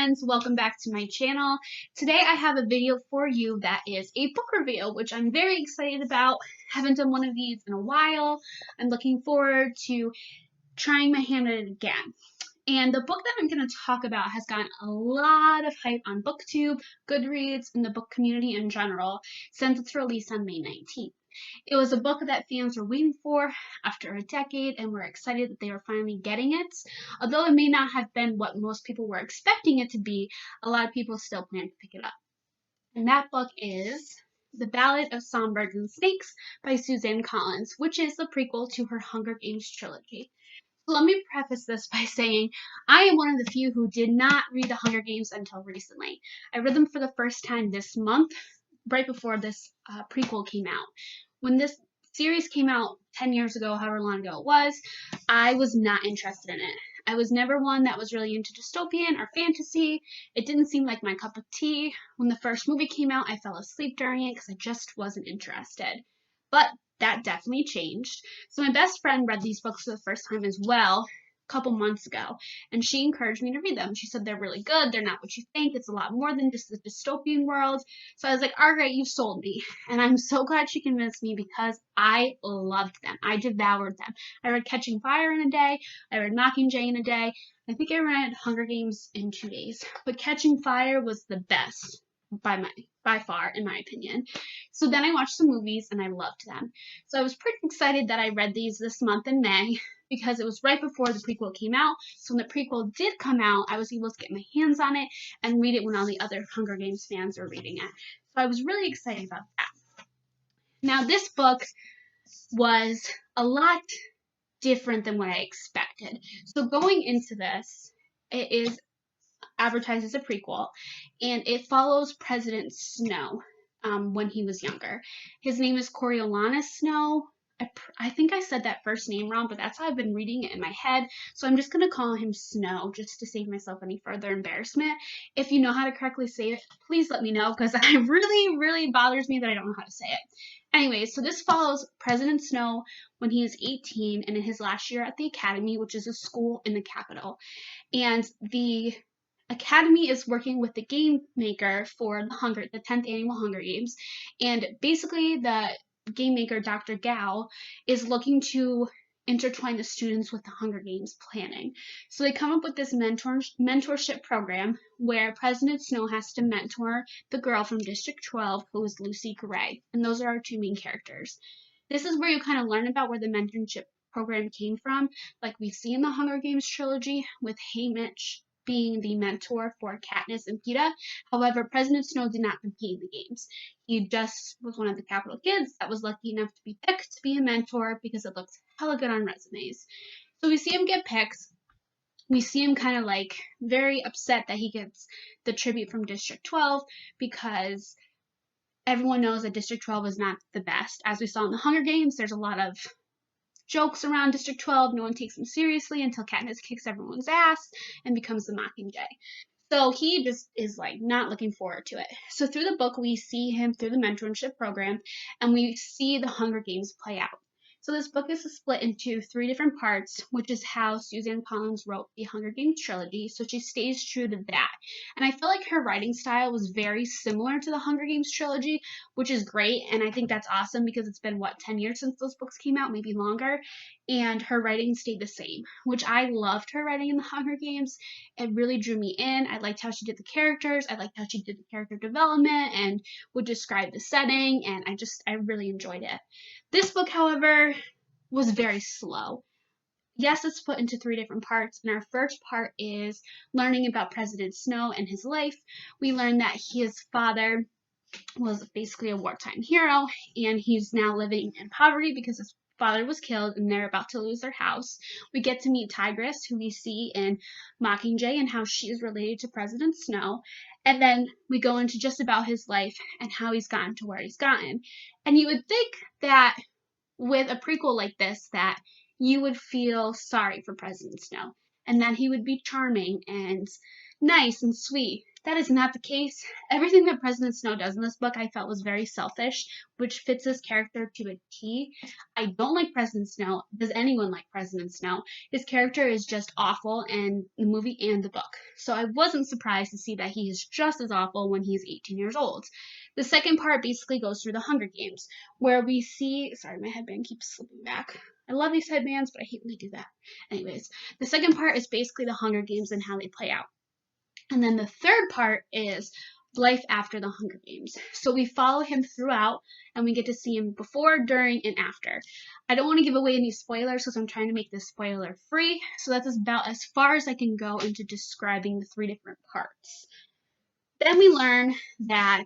friends, welcome back to my channel. Today I have a video for you that is a book review, which I'm very excited about. Haven't done one of these in a while. I'm looking forward to trying my hand at it again. And the book that I'm going to talk about has gotten a lot of hype on BookTube, Goodreads, and the book community in general since its release on May 19th. It was a book that fans were waiting for after a decade and were excited that they were finally getting it. Although it may not have been what most people were expecting it to be, a lot of people still plan to pick it up. And that book is The Ballad of Songbirds and Snakes by Suzanne Collins, which is the prequel to her Hunger Games trilogy. So let me preface this by saying I am one of the few who did not read the Hunger Games until recently. I read them for the first time this month, right before this prequel came out. When this series came out 10 years ago, however long ago it was, I was not interested in it. I was never one that was really into dystopian or fantasy. It didn't seem like my cup of tea. When the first movie came out, I fell asleep during it because I just wasn't interested. But that definitely changed. So my best friend read these books for the first time as well a couple months ago, and she encouraged me to read them. She said they're really good. They're not what you think. It's a lot more than just the dystopian world. So I was like, all right, you've sold me. And I'm so glad she convinced me because I loved them. I devoured them. I read Catching Fire in a day. I read Mockingjay in a day. I think I read Hunger Games in 2 days. But Catching Fire was the best by far, in my opinion. So then I watched the movies and I loved them. So I was pretty excited that I read these this month in May because it was right before the prequel came out. So when the prequel did come out, I was able to get my hands on it and read it when all the other Hunger Games fans were reading it. So I was really excited about that. Now this book was a lot different than what I expected. So going into this, it is advertised as a prequel, and it follows President Snow when he was younger. His name is Coriolanus Snow. I think I said that first name wrong, but that's how I've been reading it in my head. So I'm just going to call him Snow just to save myself any further embarrassment. If you know how to correctly say it, please let me know because it really bothers me that I don't know how to say it. Anyway, so this follows President Snow when he is 18 and in his last year at the Academy, which is a school in the capital. And the Academy is working with the game maker for the 10th annual Hunger Games, and basically the game maker, Dr. Gao, is looking to intertwine the students with the Hunger Games planning. So they come up with this mentorship program where President Snow has to mentor the girl from District 12, who is Lucy Gray, and those are our two main characters. This is where you kind of learn about where the mentorship program came from, like we see in the Hunger Games trilogy with Haymitch being the mentor for Katniss and Peeta. However, President Snow did not compete in the games. He just was one of the capital kids that was lucky enough to be picked to be a mentor because it looks hella good on resumes. So we see him get picked. We see him kind of like very upset that he gets the tribute from District 12 because everyone knows that District 12 is not the best. As we saw in the Hunger Games, there's a lot of jokes around District 12. No one takes them seriously until Katniss kicks everyone's ass and becomes the Mockingjay. So he just is like not looking forward to it. So through the book, we see him through the mentorship program and we see the Hunger Games play out. So this book is split into 3 different parts, which is how Suzanne Collins wrote the Hunger Games trilogy. So she stays true to that. And I feel like her writing style was very similar to the Hunger Games trilogy, which is great. And I think that's awesome because it's been, 10 years since those books came out, maybe longer. And her writing stayed the same, which I loved her writing in the Hunger Games. It really drew me in. I liked how she did the characters. I liked how she did the character development and would describe the setting. And I really enjoyed it. This book, however, was very slow. Yes, it's split into 3 different parts, and our first part is learning about President Snow and his life. We learn that his father was basically a wartime hero, and he's now living in poverty because his father was killed, and they're about to lose their house. We get to meet Tigress, who we see in Mockingjay, and how she is related to President Snow. And then we go into just about his life and how he's gotten to where he's gotten. And you would think that with a prequel like this that you would feel sorry for President Snow and that he would be charming and nice and sweet. That is not the case. Everything that President Snow does in this book I felt was very selfish, which fits his character to a T. I don't like President Snow. Does anyone like President Snow? His character is just awful in the movie and the book. So I wasn't surprised to see that he is just as awful when he's 18 years old. The second part basically goes through the Hunger Games, where we see, sorry, my headband keeps slipping back. I love these headbands, but I hate when they do that. Anyways, the second part is basically the Hunger Games and how they play out. And then the third part is life after the Hunger Games. So we follow him throughout and we get to see him before, during, and after. I don't want to give away any spoilers because I'm trying to make this spoiler free. So that's about as far as I can go into describing the 3 different parts. Then we learn that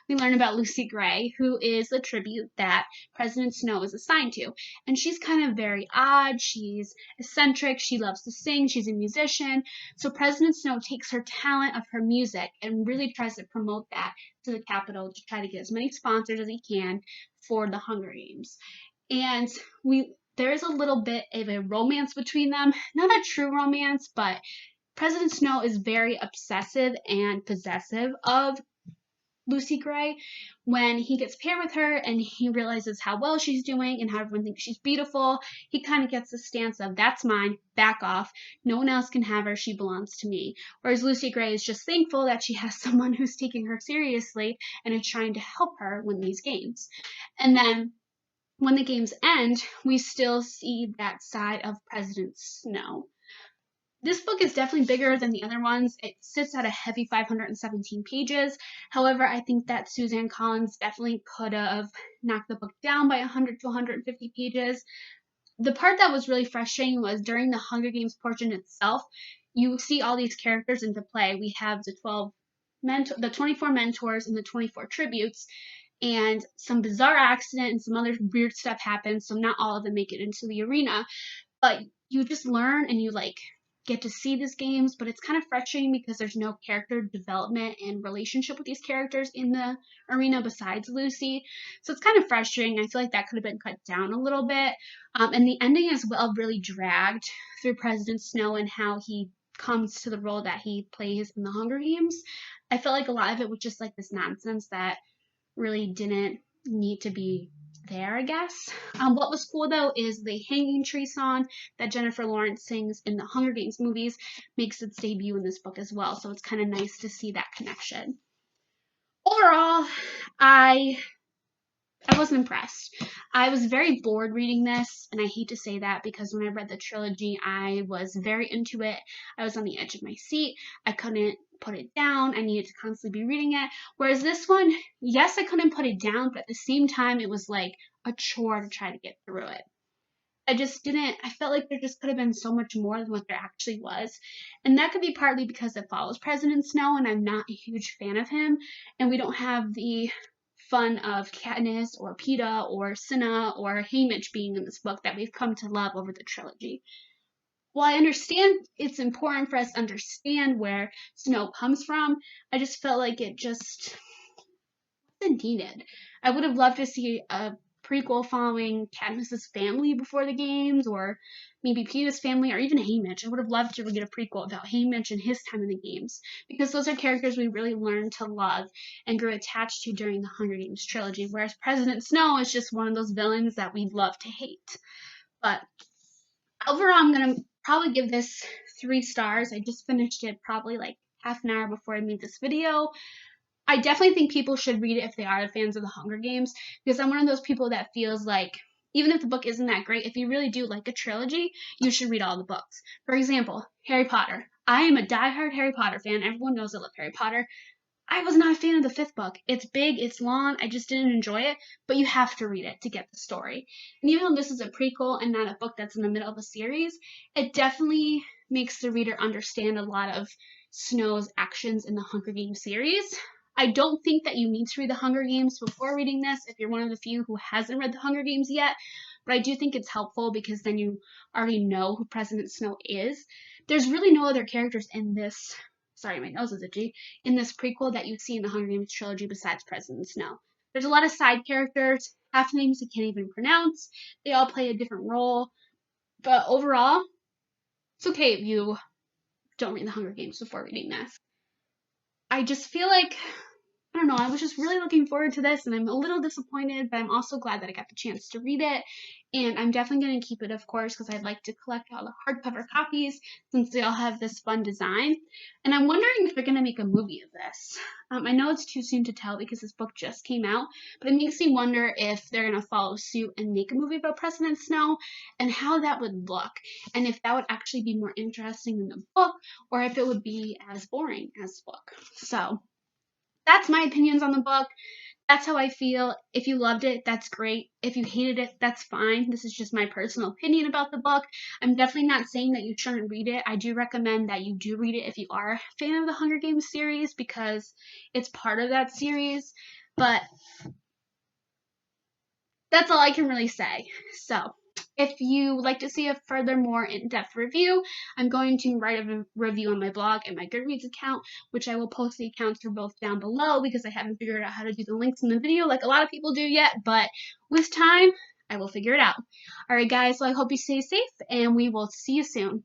we learn about Lucy Gray, who is the tribute that President Snow is assigned to. And she's kind of very odd. She's eccentric. She loves to sing. She's a musician. So President Snow takes her talent of her music and really tries to promote that to the Capitol to try to get as many sponsors as he can for the Hunger Games. And there is a little bit of a romance between them. Not a true romance, but President Snow is very obsessive and possessive of Lucy Gray. When he gets paired with her and he realizes how well she's doing and how everyone thinks she's beautiful, he kind of gets the stance of, that's mine, back off, no one else can have her, she belongs to me. Whereas Lucy Gray is just thankful that she has someone who's taking her seriously and is trying to help her win these games. And then when the games end, we still see that side of President Snow. This book is definitely bigger than the other ones. It sits at a heavy 517 pages. However, I think that Suzanne Collins definitely could have knocked the book down by 100 to 150 pages. The part that was really frustrating was during the Hunger Games portion itself, you see all these characters into play. We have the 24 mentors and the 24 tributes, and some bizarre accident and some other weird stuff happens, so not all of them make it into the arena. But you just learn and you get to see these games, but it's kind of frustrating because there's no character development and relationship with these characters in the arena besides Lucy. So it's kind of frustrating. I feel like that could have been cut down a little bit. And the ending as well really dragged through President Snow and how he comes to the role that he plays in the Hunger Games. I felt like a lot of it was just this nonsense that really didn't need to be there, I guess. What was cool though is the Hanging Tree song that Jennifer Lawrence sings in the Hunger Games movies makes its debut in this book as well, so it's kind of nice to see that connection. Overall, I wasn't impressed. I was very bored reading this, and I hate to say that because when I read the trilogy, I was very into it. I was on the edge of my seat. I couldn't put it down. I needed to constantly be reading it. Whereas this one, yes, I couldn't put it down, but at the same time, it was like a chore to try to get through it. I felt like there just could have been so much more than what there actually was. And that could be partly because it follows President Snow, and I'm not a huge fan of him, and we don't have the fun of Katniss or Peeta or Cinna or Haymitch being in this book that we've come to love over the trilogy. While I understand it's important for us to understand where Snow comes from, I just felt like it just wasn't needed. I would have loved to see a prequel following Katniss's family before the games, or maybe Peeta's family, or even Haymitch. I would have loved to get a prequel about Haymitch and his time in the games, because those are characters we really learned to love and grew attached to during the Hunger Games trilogy, whereas President Snow is just one of those villains that we love to hate. But overall, I'm going to probably give this 3 stars. I just finished it probably half an hour before I made this video. I definitely think people should read it if they are fans of the Hunger Games, because I'm one of those people that feels like even if the book isn't that great, if you really do like a trilogy, you should read all the books. For example, Harry Potter. I am a diehard Harry Potter fan. Everyone knows I love Harry Potter. I was not a fan of the 5th book. It's big, it's long, I just didn't enjoy it, but you have to read it to get the story. And even though this is a prequel and not a book that's in the middle of a series, it definitely makes the reader understand a lot of Snow's actions in the Hunger Games series. I don't think that you need to read the Hunger Games before reading this if you're one of the few who hasn't read the Hunger Games yet, but I do think it's helpful because then you already know who President Snow is. There's really no other characters in this, sorry, my nose is itchy, in this prequel that you see in the Hunger Games trilogy besides President Snow. There's a lot of side characters, half names you can't even pronounce. They all play a different role, but overall, it's okay if you don't read the Hunger Games before reading this. I just feel like, I don't know, I was just really looking forward to this, and I'm a little disappointed, but I'm also glad that I got the chance to read it. And I'm definitely going to keep it, of course, because I'd like to collect all the hardcover copies since they all have this fun design. And I'm wondering if they're going to make a movie of this. I know it's too soon to tell because this book just came out, but it makes me wonder if they're going to follow suit and make a movie about President Snow and how that would look, and if that would actually be more interesting than the book, or if it would be as boring as the book. So that's my opinions on the book. That's how I feel. If you loved it, that's great. If you hated it, that's fine. This is just my personal opinion about the book. I'm definitely not saying that you shouldn't read it. I do recommend that you do read it if you are a fan of the Hunger Games series because it's part of that series. But that's all I can really say. So, if you would like to see a further more in-depth review, I'm going to write a review on my blog and my Goodreads account, which I will post the accounts for both down below because I haven't figured out how to do the links in the video like a lot of people do yet, but with time, I will figure it out. Alright guys, so I hope you stay safe and we will see you soon.